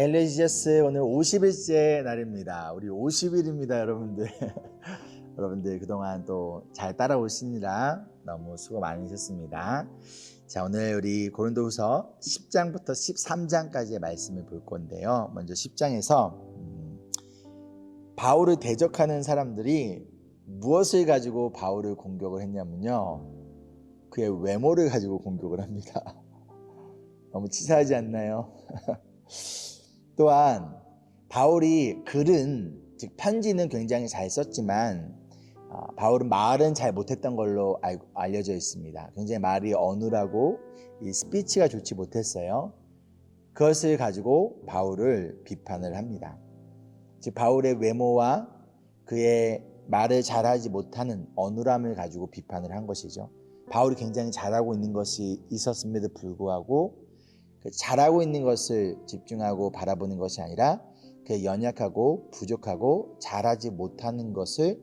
헬로 지저스 오늘 50일째 날입니다. 우리 50일입니다, 여러분들. 여러분들 그동안 또 잘 따라오시느라 너무 수고 많으셨습니다. 자, 오늘 우리 고린도후서 10장부터 13장까지의 말씀을 볼 건데요. 먼저 10장에서 바울을 대적하는 사람들이 무엇을 가지고 바울을 공격을 했냐면요, 그의 외모를 가지고 공격을 합니다. 너무 치사하지 않나요? 또한 바울이 글은, 즉 편지는 굉장히 잘 썼지만 바울은 말은 잘 못했던 걸로 알려져 있습니다. 굉장히 말이 어눌하고 이 스피치가 좋지 못했어요. 그것을 가지고 바울을 비판을 합니다. 즉 바울의 외모와 그의 말을 잘하지 못하는 어눌함을 가지고 비판을 한 것이죠. 바울이 굉장히 잘하고 있는 것이 있었음에도 불구하고 그 잘하고 있는 것을 집중하고 바라보는 것이 아니라 그 연약하고 부족하고 잘하지 못하는 것을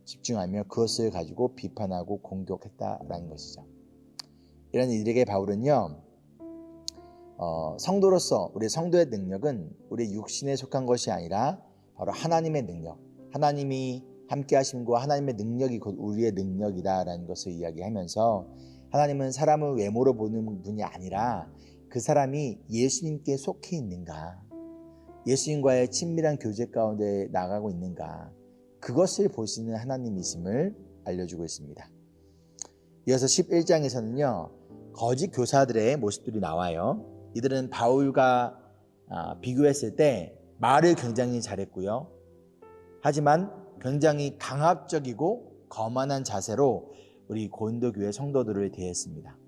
집중하며 그것을 가지고 비판하고 공격했다라는 것이죠. 이런 이들에게 바울은요, 성도로서 우리 성도의 능력은 우리 육신에 속한 것이 아니라 바로 하나님의 능력, 하나님이 함께 하심과 하나님의 능력이 곧 우리의 능력이다라는 것을 이야기하면서, 하나님은 사람을 외모로 보는 분이 아니라 그 사람이 예수님께 속해 있는가, 예수님과의 친밀한 교제 가운데 나가고 있는가, 그것을 보시는 하나님이심을 알려주고 있습니다. 이어서 11장에서는요 거짓 교사들의 모습들이 나와요. 이들은 바울과 비교했을 때 말을 굉장히 잘했고요, 하지만 굉장히 강압적이고 거만한 자세로 우리 고린도 교회 성도들을 대했습니다.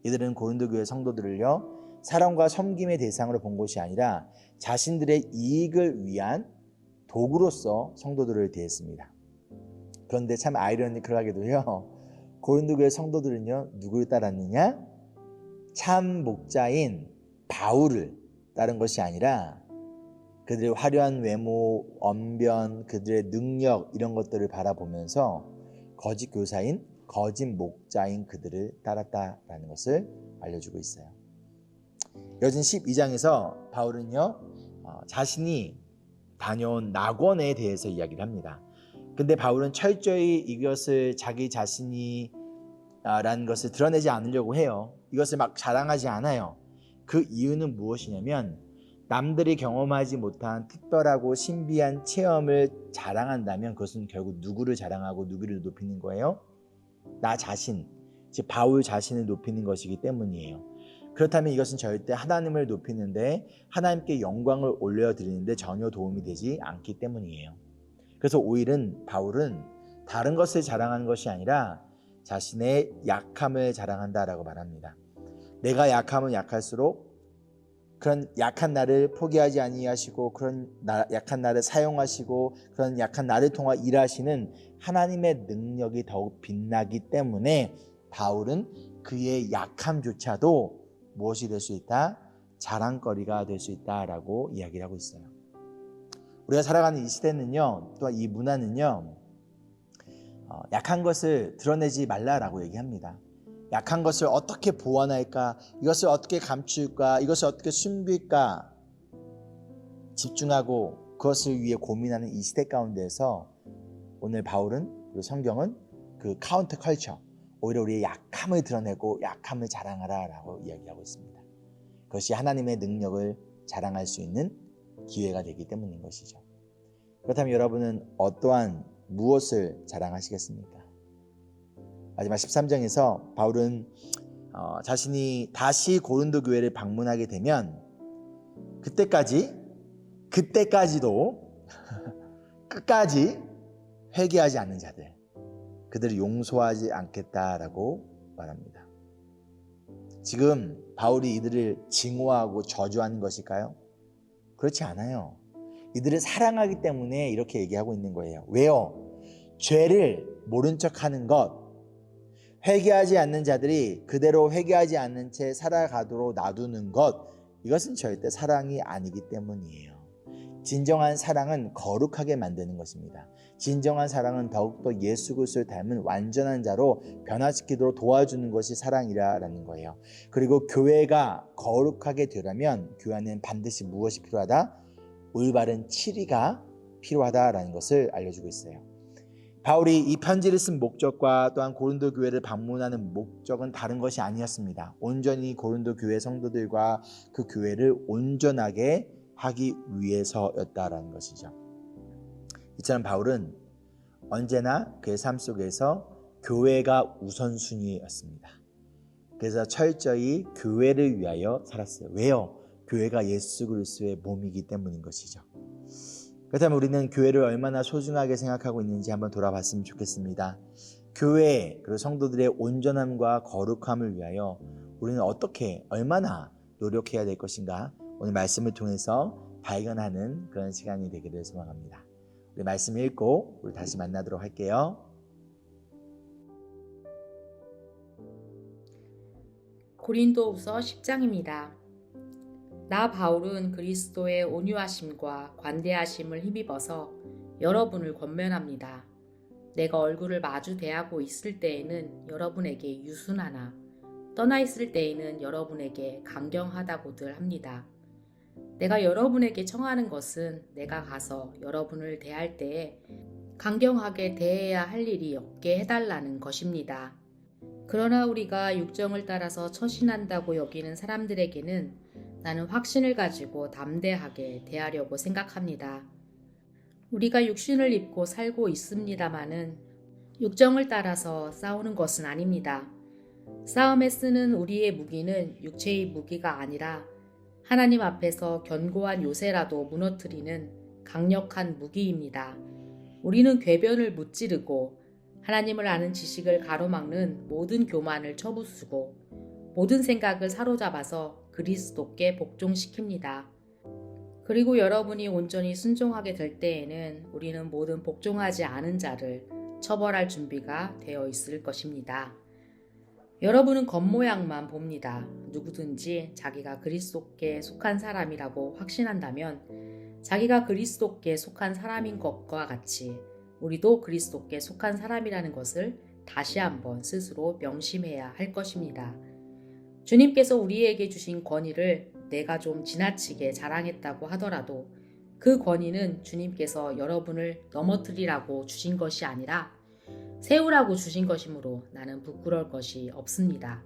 이들은 고린도 교회 성도들을요 사랑과 섬김의 대상으로 본 것이 아니라 자신들의 이익을 위한 도구로서 성도들을 대했습니다. 그런데 참 아이러니컬하게도요, 고린도 교회 성도들은요 누구를 따랐느냐? 참 목자인 바울을 따른 것이 아니라 그들의 화려한 외모, 언변, 그들의 능력, 이런 것들을 바라보면서 거짓 교사인, 거짓 목자인 그들을 따랐다라는 것을 알려주고 있어요. 이어진 12장에서 바울은요 자신이 다녀온 낙원에 대해서 이야기를 합니다. 근데 바울은 철저히 이것을 자기 자신이 라는 것을 드러내지 않으려고 해요. 이것을 막 자랑하지 않아요. 그 이유는 무엇이냐면, 남들이 경험하지 못한 특별하고 신비한 체험을 자랑한다면 그것은 결국 누구를 자랑하고 누구를 높이는 거예요? 나 자신, 즉 바울 자신을 높이는 것이기 때문이에요. 그렇다면 이것은 절대 하나님을 높이는데, 하나님께 영광을 올려드리는데 전혀 도움이 되지 않기 때문이에요. 그래서 오히려 바울은 다른 것을 자랑하는 것이 아니라 자신의 약함을 자랑한다라고 말합니다. 내가 약하면 약할수록 그런 약한 나를 포기하지 아니하시고, 그런 약한 나를 사용하시고, 그런 약한 나를 통해 일하시는 하나님의 능력이 더욱 빛나기 때문에 바울은 그의 약함조차도 무엇이 될 수 있다? 자랑거리가 될 수 있다라고 이야기를 하고 있어요. 우리가 살아가는 이 시대는요, 또한 이 문화는요, 약한 것을 드러내지 말라라고 얘기합니다. 약한 것을 어떻게 보완할까, 이것을 어떻게 감출까, 이것을 어떻게 숨길까 집중하고 그것을 위해 고민하는 이 시대 가운데에서 오늘 바울은, 그리고 성경은 그 카운터 컬처, 오히려 우리의 약함을 드러내고 약함을 자랑하라 라고 이야기하고 있습니다. 그것이 하나님의 능력을 자랑할 수 있는 기회가 되기 때문인 것이죠. 그렇다면 여러분은 어떠한 무엇을 자랑하시겠습니까? 마지막 13장에서 바울은 자신이 다시 고린도 교회를 방문하게 되면 그때까지도 끝까지 회개하지 않는 자들, 그들을 용서하지 않겠다라고 말합니다. 지금 바울이 이들을 징후하고 저주하는 것일까요? 그렇지 않아요. 이들을 사랑하기 때문에 이렇게 얘기하고 있는 거예요. 왜요? 죄를 모른 척하는 것, 회개하지 않는 자들이 그대로 회개하지 않는 채 살아가도록 놔두는 것, 이것은 절대 사랑이 아니기 때문이에요. 진정한 사랑은 거룩하게 만드는 것입니다. 진정한 사랑은 더욱더 예수 그리스도를 닮은 완전한 자로 변화시키도록 도와주는 것이 사랑이라는 거예요. 그리고 교회가 거룩하게 되려면 교회 안에는 반드시 무엇이 필요하다? 올바른 치리가 필요하다라는 것을 알려주고 있어요. 바울이 이 편지를 쓴 목적과 또한 고린도 교회를 방문하는 목적은 다른 것이 아니었습니다. 온전히 고린도 교회 성도들과 그 교회를 온전하게 하기 위해서였다라는 것이죠. 이처럼 바울은 언제나 그의 삶 속에서 교회가 우선순위였습니다. 그래서 철저히 교회를 위하여 살았어요. 왜요? 교회가 예수 그리스도의 몸이기 때문인 것이죠. 그렇다면 우리는 교회를 얼마나 소중하게 생각하고 있는지 한번 돌아봤으면 좋겠습니다. 교회 그리고 성도들의 온전함과 거룩함을 위하여 우리는 어떻게 얼마나 노력해야 될 것인가, 오늘 말씀을 통해서 발견하는 그런 시간이 되기를 소망합니다. 우리 말씀 읽고 우리 다시 만나도록 할게요. 고린도후서 10장입니다. 나 바울은 그리스도의 온유하심과 관대하심을 힘입어서 여러분을 권면합니다. 내가 얼굴을 마주 대하고 있을 때에는 여러분에게 유순하나 떠나 있을 때에는 여러분에게 강경하다고들 합니다. 내가 여러분에게 청하는 것은 내가 가서 여러분을 대할 때에 강경하게 대해야 할 일이 없게 해달라는 것입니다. 그러나 우리가 육정을 따라서 처신한다고 여기는 사람들에게는 나는 확신을 가지고 담대하게 대하려고 생각합니다. 우리가 육신을 입고 살고 있습니다마는 육정을 따라서 싸우는 것은 아닙니다. 싸움에 쓰는 우리의 무기는 육체의 무기가 아니라 하나님 앞에서 견고한 요새라도 무너뜨리는 강력한 무기입니다. 우리는 궤변을 무찌르고 하나님을 아는 지식을 가로막는 모든 교만을 쳐부수고 모든 생각을 사로잡아서 그리스도께 복종시킵니다. 그리고 여러분이 온전히 순종하게 될 때에는 우리는 모든 복종하지 않은 자를 처벌할 준비가 되어 있을 것입니다. 여러분은 겉모양만 봅니다. 누구든지 자기가 그리스도께 속한 사람이라고 확신한다면 자기가 그리스도께 속한 사람인 것과 같이 우리도 그리스도께 속한 사람이라는 것을 다시 한번 스스로 명심해야 할 것입니다. 주님께서 우리에게 주신 권위를 내가 좀 지나치게 자랑했다고 하더라도 그 권위는 주님께서 여러분을 넘어뜨리라고 주신 것이 아니라 세우라고 주신 것이므로 나는 부끄러울 것이 없습니다.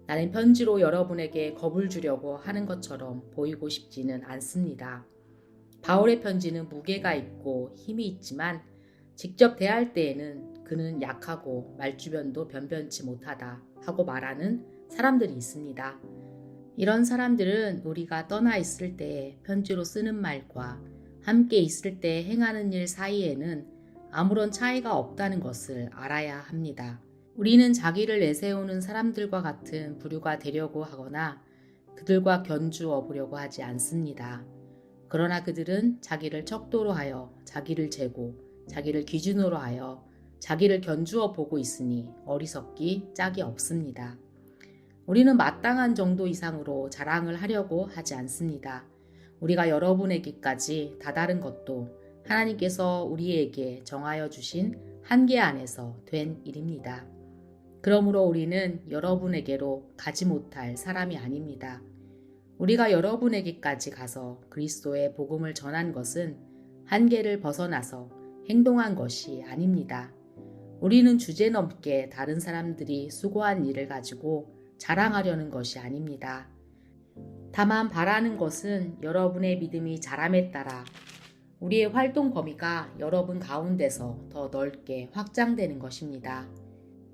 나는 편지로 여러분에게 겁을 주려고 하는 것처럼 보이고 싶지는 않습니다. 바울의 편지는 무게가 있고 힘이 있지만 직접 대할 때에는 그는 약하고 말주변도 변변치 못하다 하고 말하는 사람들이 있습니다. 이런 사람들은 우리가 떠나 있을 때 편지로 쓰는 말과 함께 있을 때 행하는 일 사이에는 아무런 차이가 없다는 것을 알아야 합니다. 우리는 자기를 내세우는 사람들과 같은 부류가 되려고 하거나 그들과 견주어 보려고 하지 않습니다. 그러나 그들은 자기를 척도로 하여 자기를 재고 자기를 기준으로 하여 자기를 견주어 보고 있으니 어리석기 짝이 없습니다. 우리는 마땅한 정도 이상으로 자랑을 하려고 하지 않습니다. 우리가 여러분에게까지 다다른 것도 하나님께서 우리에게 정하여 주신 한계 안에서 된 일입니다. 그러므로 우리는 여러분에게로 가지 못할 사람이 아닙니다. 우리가 여러분에게까지 가서 그리스도의 복음을 전한 것은 한계를 벗어나서 행동한 것이 아닙니다. 우리는 주제넘게 다른 사람들이 수고한 일을 가지고 자랑하려는 것이 아닙니다. 다만 바라는 것은 여러분의 믿음이 자람에 따라 우리의 활동 범위가 여러분 가운데서 더 넓게 확장되는 것입니다.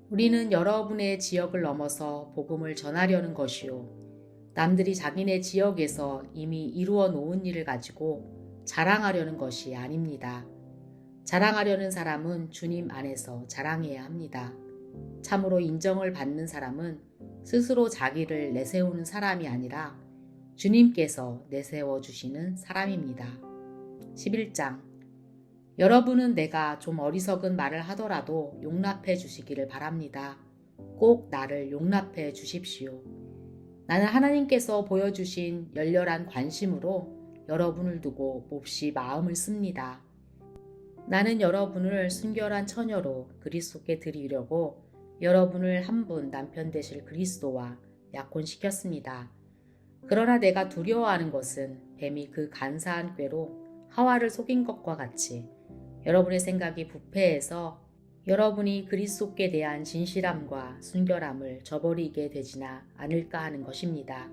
우리는 여러분의 지역을 넘어서 복음을 전하려는 것이요. 남들이 자기네 지역에서 이미 이루어 놓은 일을 가지고 자랑하려는 것이 아닙니다. 자랑하려는 사람은 주님 안에서 자랑해야 합니다. 참으로 인정을 받는 사람은 스스로 자기를 내세우는 사람이 아니라 주님께서 내세워 주시는 사람입니다. 11장. 여러분은 내가 좀 어리석은 말을 하더라도 용납해 주시기를 바랍니다. 꼭 나를 용납해 주십시오. 나는 하나님께서 보여주신 열렬한 관심으로 여러분을 두고 몹시 마음을 씁니다. 나는 여러분을 순결한 처녀로 그리스도께 드리려고 여러분을 한 분 남편 되실 그리스도와 약혼시켰습니다. 그러나 내가 두려워하는 것은 뱀이 그 간사한 꾀로 하와를 속인 것과 같이 여러분의 생각이 부패해서 여러분이 그리스도께 대한 진실함과 순결함을 저버리게 되지나 않을까 하는 것입니다.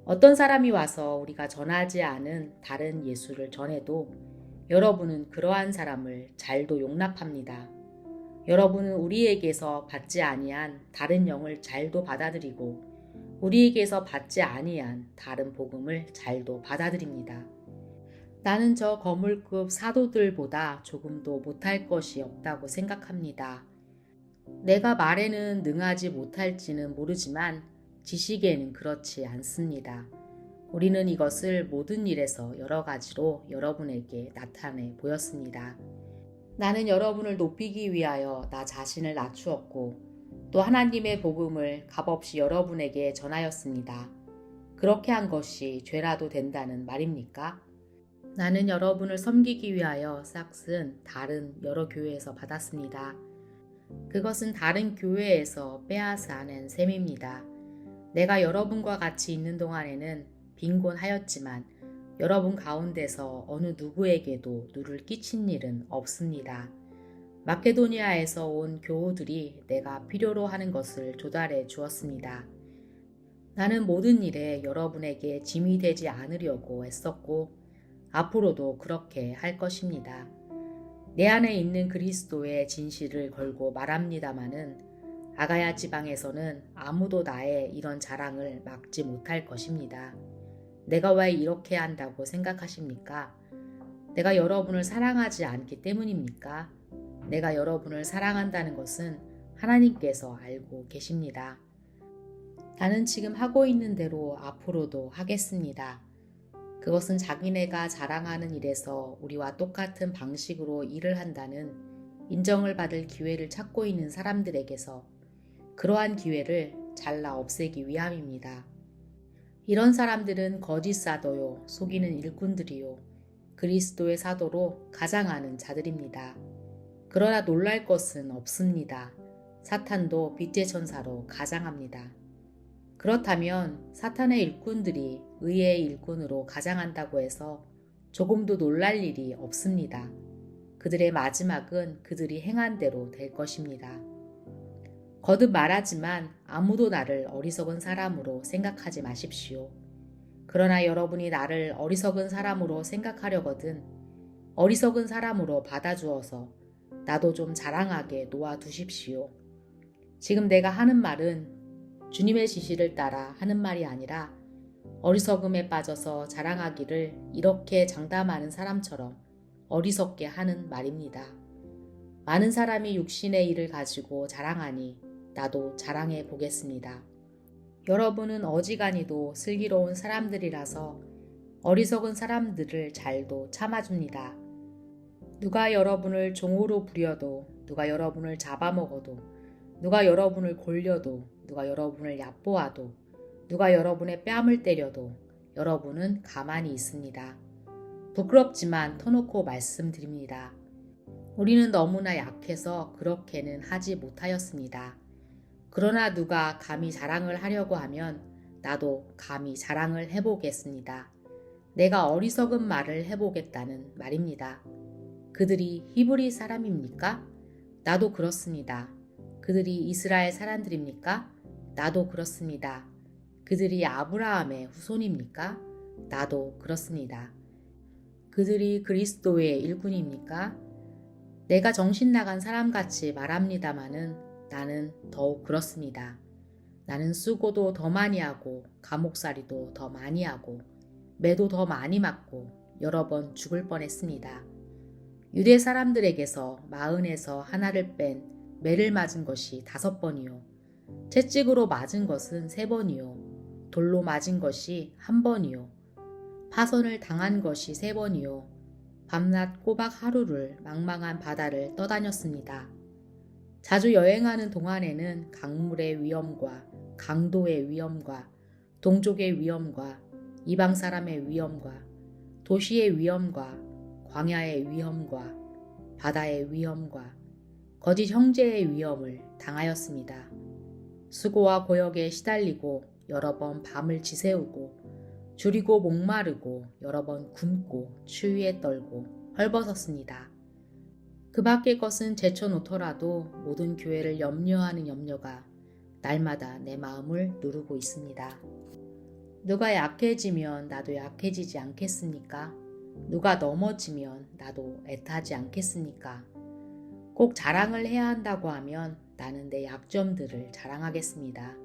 어떤 사람이 와서 우리가 전하지 않은 다른 예수를 전해도 여러분은 그러한 사람을 잘도 용납합니다. 여러분은 우리에게서 받지 아니한 다른 영을 잘도 받아들이고 우리에게서 받지 아니한 다른 복음을 잘도 받아들입니다. 나는 저 거물급 사도들보다 조금도 못할 것이 없다고 생각합니다. 내가 말에는 능하지 못할지는 모르지만 지식에는 그렇지 않습니다. 우리는 이것을 모든 일에서 여러 가지로 여러분에게 나타내 보였습니다. 나는 여러분을 높이기 위하여 나 자신을 낮추었고 또 하나님의 복음을 값없이 여러분에게 전하였습니다. 그렇게 한 것이 죄라도 된다는 말입니까? 나는 여러분을 섬기기 위하여 싹슨 다른 여러 교회에서 받았습니다. 그것은 다른 교회에서 빼앗아 낸 셈입니다. 내가 여러분과 같이 있는 동안에는 빈곤하였지만 여러분 가운데서 어느 누구에게도 누를 끼친 일은 없습니다. 마케도니아에서 온 교우들이 내가 필요로 하는 것을 조달해 주었습니다. 나는 모든 일에 여러분에게 짐이 되지 않으려고 애썼고 앞으로도 그렇게 할 것입니다. 내 안에 있는 그리스도의 진실을 걸고 말합니다마는 아가야 지방에서는 아무도 나의 이런 자랑을 막지 못할 것입니다. 내가 왜 이렇게 한다고 생각하십니까? 내가 여러분을 사랑하지 않기 때문입니까? 내가 여러분을 사랑한다는 것은 하나님께서 알고 계십니다. 나는 지금 하고 있는 대로 앞으로도 하겠습니다. 그것은 자기네가 자랑하는 일에서 우리와 똑같은 방식으로 일을 한다는 인정을 받을 기회를 찾고 있는 사람들에게서 그러한 기회를 잘라 없애기 위함입니다. 이런 사람들은 거짓 사도요, 속이는 일꾼들이요, 그리스도의 사도로 가장하는 자들입니다. 그러나 놀랄 것은 없습니다. 사탄도 빛의 천사로 가장합니다. 그렇다면 사탄의 일꾼들이 의의 일꾼으로 가장한다고 해서 조금도 놀랄 일이 없습니다. 그들의 마지막은 그들이 행한 대로 될 것입니다. 거듭 말하지만 아무도 나를 어리석은 사람으로 생각하지 마십시오. 그러나 여러분이 나를 어리석은 사람으로 생각하려거든 어리석은 사람으로 받아주어서 나도 좀 자랑하게 놓아두십시오. 지금 내가 하는 말은 주님의 지시를 따라 하는 말이 아니라 어리석음에 빠져서 자랑하기를 이렇게 장담하는 사람처럼 어리석게 하는 말입니다. 많은 사람이 육신의 일을 가지고 자랑하니 나도 자랑해 보겠습니다. 여러분은 어지간히도 슬기로운 사람들이라서 어리석은 사람들을 잘도 참아줍니다. 누가 여러분을 종으로 부려도, 누가 여러분을 잡아먹어도, 누가 여러분을 골려도, 누가 여러분을 얕보아도, 누가 여러분의 뺨을 때려도 여러분은 가만히 있습니다. 부끄럽지만 터놓고 말씀드립니다. 우리는 너무나 약해서 그렇게는 하지 못하였습니다. 그러나 누가 감히 자랑을 하려고 하면 나도 감히 자랑을 해보겠습니다. 내가 어리석은 말을 해보겠다는 말입니다. 그들이 히브리 사람입니까? 나도 그렇습니다. 그들이 이스라엘 사람들입니까? 나도 그렇습니다. 그들이 아브라함의 후손입니까? 나도 그렇습니다. 그들이 그리스도의 일꾼입니까? 내가 정신 나간 사람같이 말합니다마는 나는 더욱 그렇습니다. 나는 수고도 더 많이 하고 감옥살이도 더 많이 하고 매도 더 많이 맞고 여러 번 죽을 뻔했습니다. 유대 사람들에게서 마흔에서 하나를 뺀 매를 맞은 것이 5번이요. 채찍으로 맞은 것은 3번이요. 돌로 맞은 것이 1번이요. 파선을 당한 것이 3번이요. 밤낮 꼬박 하루를 망망한 바다를 떠다녔습니다. 자주 여행하는 동안에는 강물의 위험과 강도의 위험과 동족의 위험과 이방 사람의 위험과 도시의 위험과 광야의 위험과 바다의 위험과 거짓 형제의 위험을 당하였습니다. 수고와 고역에 시달리고 여러 번 밤을 지새우고 줄이고 목마르고 여러 번 굶고 추위에 떨고 헐벗었습니다. 그 밖의 것은 제쳐놓더라도 모든 교회를 염려하는 염려가 날마다 내 마음을 누르고 있습니다. 누가 약해지면 나도 약해지지 않겠습니까? 누가 넘어지면 나도 애타지 않겠습니까? 꼭 자랑을 해야 한다고 하면 나는 내 약점들을 자랑하겠습니다.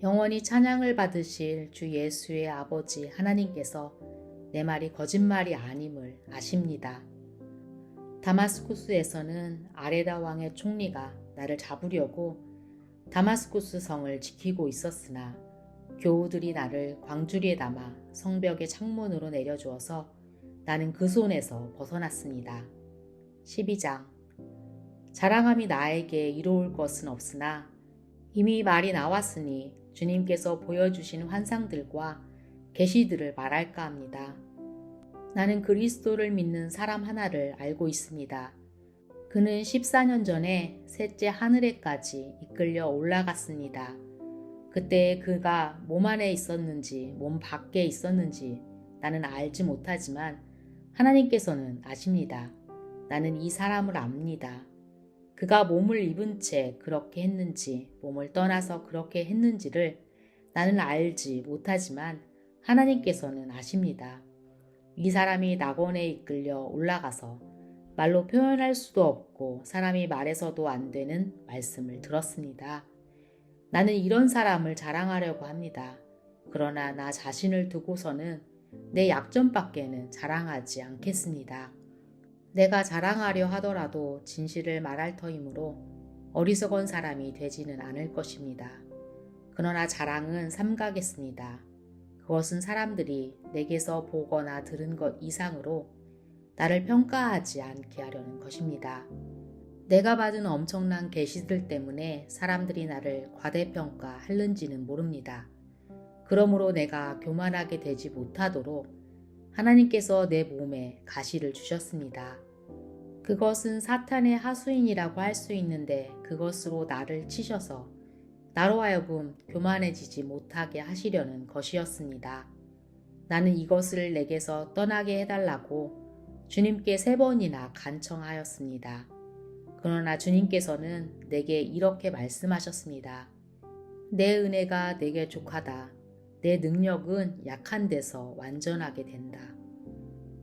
영원히 찬양을 받으실 주 예수의 아버지 하나님께서 내 말이 거짓말이 아님을 아십니다. 다마스쿠스에서는 아레다 왕의 총리가 나를 잡으려고 다마스쿠스 성을 지키고 있었으나 교우들이 나를 광주리에 담아 성벽의 창문으로 내려주어서 나는 그 손에서 벗어났습니다. 12장 자랑함이 나에게 이로울 것은 없으나 이미 말이 나왔으니 주님께서 보여주신 환상들과 계시들을 말할까 합니다. 나는 그리스도를 믿는 사람 하나를 알고 있습니다. 그는 14년 전에 셋째 하늘에까지 이끌려 올라갔습니다. 그때 그가 몸 안에 있었는지 몸 밖에 있었는지 나는 알지 못하지만 하나님께서는 아십니다. 나는 이 사람을 압니다. 그가 몸을 입은 채 그렇게 했는지 몸을 떠나서 그렇게 했는지를 나는 알지 못하지만 하나님께서는 아십니다. 이 사람이 낙원에 이끌려 올라가서 말로 표현할 수도 없고 사람이 말해서도 안 되는 말씀을 들었습니다. 나는 이런 사람을 자랑하려고 합니다. 그러나 나 자신을 두고서는 내 약점밖에는 자랑하지 않겠습니다. 내가 자랑하려 하더라도 진실을 말할 터이므로 어리석은 사람이 되지는 않을 것입니다. 그러나 자랑은 삼가겠습니다. 그것은 사람들이 내게서 보거나 들은 것 이상으로 나를 평가하지 않게 하려는 것입니다. 내가 받은 엄청난 계시들 때문에 사람들이 나를 과대평가하는지는 모릅니다. 그러므로 내가 교만하게 되지 못하도록 하나님께서 내 몸에 가시를 주셨습니다. 그것은 사탄의 하수인이라고 할 수 있는데 그것으로 나를 치셔서 나로 하여금 교만해지지 못하게 하시려는 것이었습니다. 나는 이것을 내게서 떠나게 해달라고 주님께 3번이나 간청하였습니다. 그러나 주님께서는 내게 이렇게 말씀하셨습니다. 내 은혜가 내게 족하다. 내 능력은 약한 데서 완전하게 된다.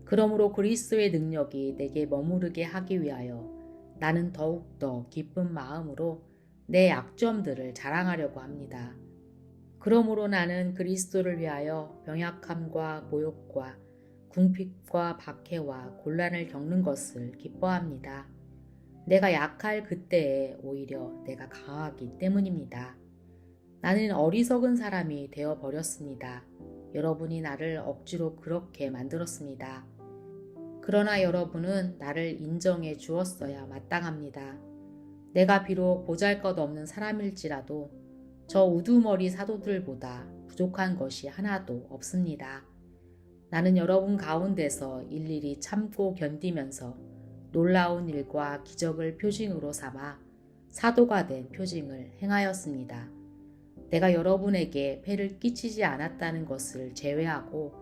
그러므로 그리스도의 능력이 내게 머무르게 하기 위하여 나는 더욱더 기쁜 마음으로 내 약점들을 자랑하려고 합니다. 그러므로 나는 그리스도를 위하여 병약함과 모욕과 궁핍과 박해와 곤란을 겪는 것을 기뻐합니다. 내가 약할 그때에 오히려 내가 강하기 때문입니다. 나는 어리석은 사람이 되어버렸습니다. 여러분이 나를 억지로 그렇게 만들었습니다. 그러나 여러분은 나를 인정해 주었어야 마땅합니다. 내가 비록 보잘것없는 사람일지라도 저 우두머리 사도들보다 부족한 것이 하나도 없습니다. 나는 여러분 가운데서 일일이 참고 견디면서 놀라운 일과 기적을 표징으로 삼아 사도가 된 표징을 행하였습니다. 내가 여러분에게 폐를 끼치지 않았다는 것을 제외하고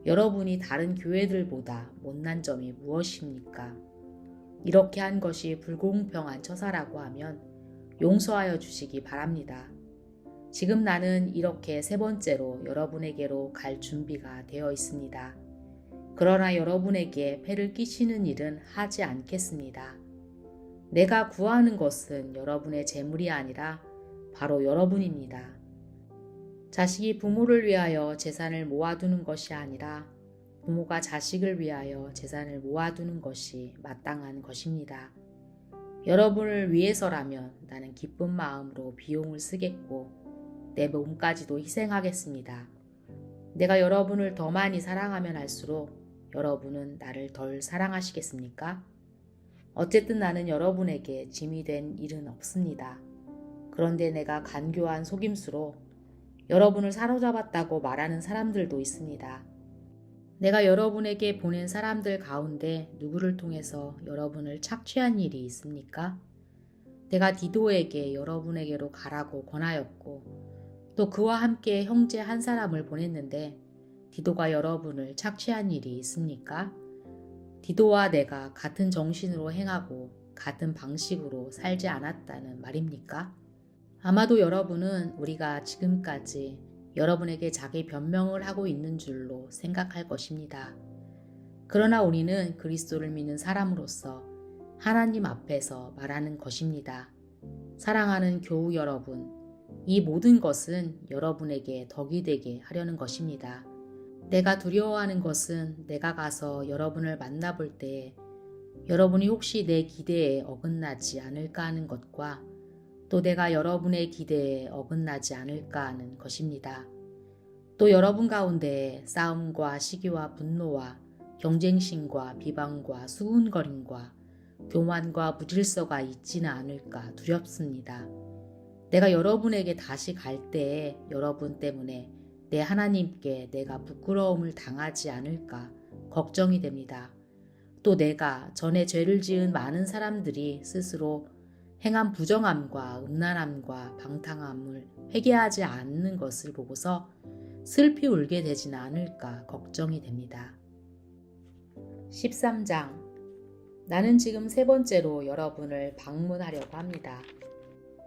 여러분이 다른 교회들보다 못난 점이 무엇입니까? 이렇게 한 것이 불공평한 처사라고 하면 용서하여 주시기 바랍니다. 지금 나는 이렇게 3번째로 여러분에게로 갈 준비가 되어 있습니다. 그러나 여러분에게 폐를 끼치는 일은 하지 않겠습니다. 내가 구하는 것은 여러분의 재물이 아니라 바로 여러분입니다. 자식이 부모를 위하여 재산을 모아두는 것이 아니라 부모가 자식을 위하여 재산을 모아두는 것이 마땅한 것입니다. 여러분을 위해서라면 나는 기쁜 마음으로 비용을 쓰겠고 내 몸까지도 희생하겠습니다. 내가 여러분을 더 많이 사랑하면 할수록 여러분은 나를 덜 사랑하시겠습니까? 어쨌든 나는 여러분에게 짐이 된 일은 없습니다. 그런데 내가 간교한 속임수로 여러분을 사로잡았다고 말하는 사람들도 있습니다. 내가 여러분에게 보낸 사람들 가운데 누구를 통해서 여러분을 착취한 일이 있습니까? 내가 디도에게 여러분에게로 가라고 권하였고 또 그와 함께 형제 한 사람을 보냈는데 디도가 여러분을 착취한 일이 있습니까? 디도와 내가 같은 정신으로 행하고 같은 방식으로 살지 않았다는 말입니까? 아마도 여러분은 우리가 지금까지 여러분에게 자기 변명을 하고 있는 줄로 생각할 것입니다. 그러나 우리는 그리스도를 믿는 사람으로서 하나님 앞에서 말하는 것입니다. 사랑하는 교우 여러분, 이 모든 것은 여러분에게 덕이 되게 하려는 것입니다. 내가 두려워하는 것은 내가 가서 여러분을 만나볼 때 여러분이 혹시 내 기대에 어긋나지 않을까 하는 것과 또 내가 여러분의 기대에 어긋나지 않을까 하는 것입니다. 또 여러분 가운데 싸움과 시기와 분노와 경쟁심과 비방과 수군거림과 교만과 무질서가 있지는 않을까 두렵습니다. 내가 여러분에게 다시 갈 때에 여러분 때문에 내 하나님께 내가 부끄러움을 당하지 않을까 걱정이 됩니다. 또 내가 전에 죄를 지은 많은 사람들이 스스로 행한 부정함과 음란함과 방탕함을 회개하지 않는 것을 보고서 슬피 울게 되지는 않을까 걱정이 됩니다. 13장. 나는 지금 세 번째로 여러분을 방문하려고 합니다.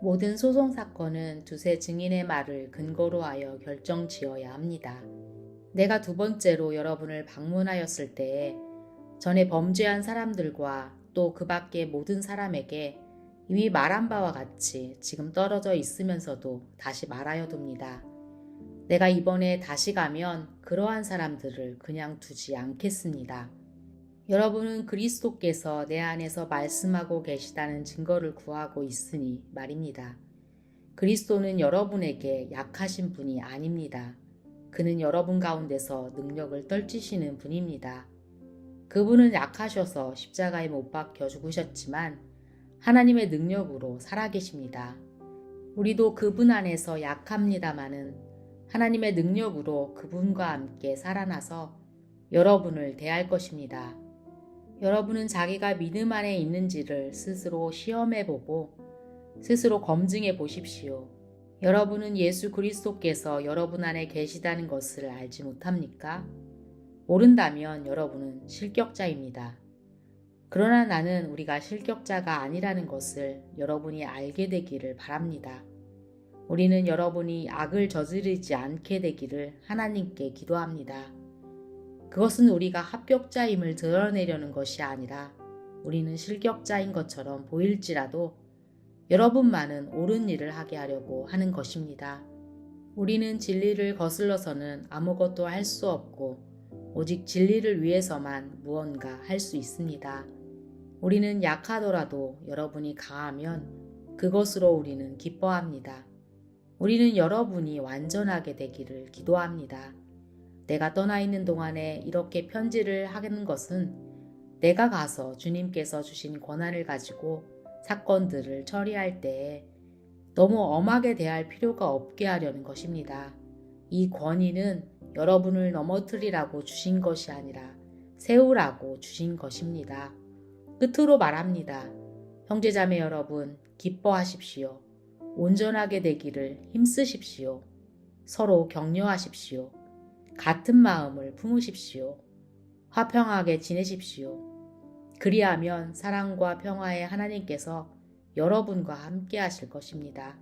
모든 소송 사건은 두세 증인의 말을 근거로 하여 결정지어야 합니다. 내가 두 번째로 여러분을 방문하였을 때에 전에 범죄한 사람들과 또 그 밖의 모든 사람에게 이미 말한 바와 같이 지금 떨어져 있으면서도 다시 말하여 둡니다. 내가 이번에 다시 가면 그러한 사람들을 그냥 두지 않겠습니다. 여러분은 그리스도께서 내 안에서 말씀하고 계시다는 증거를 구하고 있으니 말입니다. 그리스도는 여러분에게 약하신 분이 아닙니다. 그는 여러분 가운데서 능력을 떨치시는 분입니다. 그분은 약하셔서 십자가에 못 박혀 죽으셨지만 하나님의 능력으로 살아계십니다. 우리도 그분 안에서 약합니다마는 하나님의 능력으로 그분과 함께 살아나서 여러분을 대할 것입니다. 여러분은 자기가 믿음 안에 있는지를 스스로 시험해보고 스스로 검증해 보십시오. 여러분은 예수 그리스도께서 여러분 안에 계시다는 것을 알지 못합니까? 모른다면 여러분은 실격자입니다. 그러나 나는 우리가 실격자가 아니라는 것을 여러분이 알게 되기를 바랍니다. 우리는 여러분이 악을 저지르지 않게 되기를 하나님께 기도합니다. 그것은 우리가 합격자임을 드러내려는 것이 아니라 우리는 실격자인 것처럼 보일지라도 여러분만은 옳은 일을 하게 하려고 하는 것입니다. 우리는 진리를 거슬러서는 아무것도 할 수 없고 오직 진리를 위해서만 무언가 할 수 있습니다. 우리는 약하더라도 여러분이 강하면 그것으로 우리는 기뻐합니다. 우리는 여러분이 완전하게 되기를 기도합니다. 내가 떠나 있는 동안에 이렇게 편지를 하는 것은 내가 가서 주님께서 주신 권한을 가지고 사건들을 처리할 때에 너무 엄하게 대할 필요가 없게 하려는 것입니다. 이 권위는 여러분을 넘어뜨리라고 주신 것이 아니라 세우라고 주신 것입니다. 끝으로 말합니다. 형제자매 여러분, 기뻐하십시오. 온전하게 되기를 힘쓰십시오. 서로 격려하십시오. 같은 마음을 품으십시오. 화평하게 지내십시오. 그리하면 사랑과 평화의 하나님께서 여러분과 함께 하실 것입니다.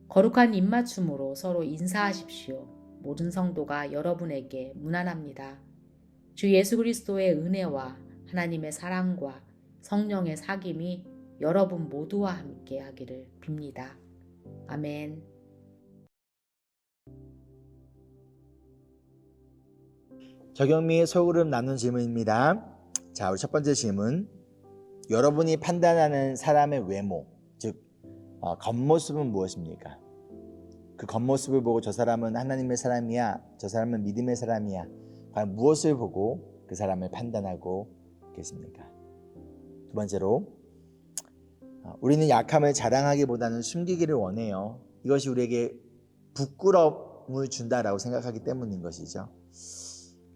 거룩한 입맞춤으로 서로 인사하십시오. 모든 성도가 여러분에게 문안합니다. 주 예수 그리스도의 은혜와 하나님의 사랑과 성령의 사귐이 여러분 모두와 함께 하기를 빕니다. 아멘. 적용 및 소그룹 나눈 질문입니다. 자, 우리 첫 번째 질문. 여러분이 판단하는 사람의 외모, 즉 겉모습은 무엇입니까? 그 겉모습을 보고 저 사람은 하나님의 사람이야, 저 사람은 믿음의 사람이야, 과연 무엇을 보고 그 사람을 판단하고 계십니까? 두 번째로, 우리는 약함을 자랑하기보다는 숨기기를 원해요. 이것이 우리에게 부끄러움을 준다라고 생각하기 때문인 것이죠.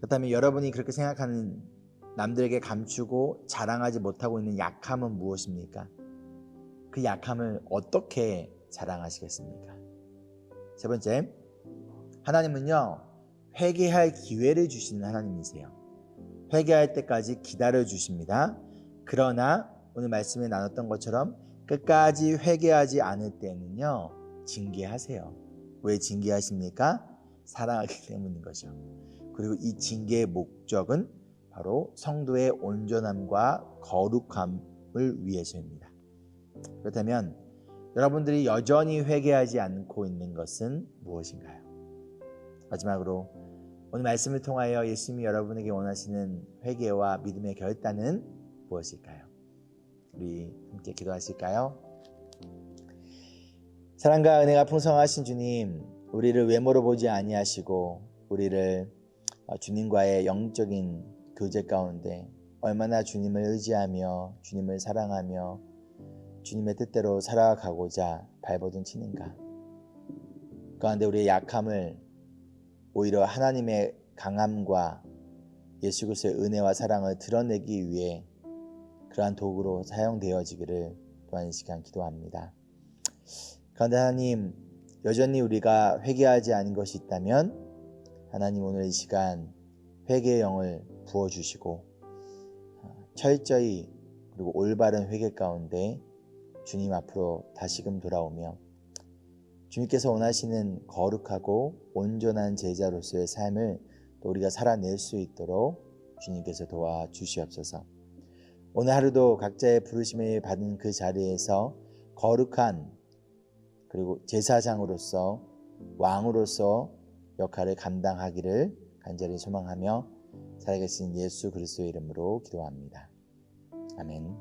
그렇다면 여러분이 그렇게 생각하는 남들에게 감추고 자랑하지 못하고 있는 약함은 무엇입니까? 그 약함을 어떻게 자랑하시겠습니까? 세 번째, 하나님은요, 회개할 기회를 주시는 하나님이세요. 회개할 때까지 기다려 주십니다. 그러나 오늘 말씀에 나눴던 것처럼 끝까지 회개하지 않을 때는요, 징계하세요. 왜 징계하십니까? 사랑하기 때문인 거죠. 그리고 이 징계의 목적은 바로 성도의 온전함과 거룩함을 위해서입니다. 그렇다면 여러분들이 여전히 회개하지 않고 있는 것은 무엇인가요? 마지막으로 오늘 말씀을 통하여 예수님이 여러분에게 원하시는 회개와 믿음의 결단은 무엇일까요? 우리 함께 기도하실까요? 사랑과 은혜가 풍성하신 주님, 우리를 외모로 보지 아니하시고 우리를 주님과의 영적인 교제 가운데 얼마나 주님을 의지하며 주님을 사랑하며 주님의 뜻대로 살아가고자 발버둥 치는가. 그 가운데 우리의 약함을 오히려 하나님의 강함과 예수 그리스도의 은혜와 사랑을 드러내기 위해 그러한 도구로 사용되어지기를 또한 이 시간 기도합니다. 그런데 하나님, 여전히 우리가 회개하지 않은 것이 있다면 하나님 오늘 이 시간 회개의 영을 부어주시고 철저히 그리고 올바른 회개 가운데 주님 앞으로 다시금 돌아오며 주님께서 원하시는 거룩하고 온전한 제자로서의 삶을 또 우리가 살아낼 수 있도록 주님께서 도와주시옵소서. 오늘 하루도 각자의 부르심을 받은 그 자리에서 거룩한 그리고 제사장으로서 왕으로서 역할을 감당하기를 간절히 소망하며 살아계신 예수 그리스도의 이름으로 기도합니다. 아멘.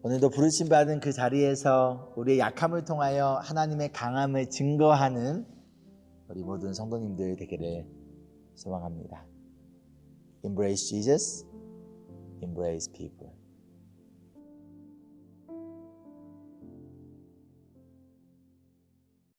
오늘도 부르심 받은 그 자리에서 우리의 약함을 통하여 하나님의 강함을 증거하는 우리 모든 성도님들 되기를 소망합니다. Embrace Jesus, embrace people.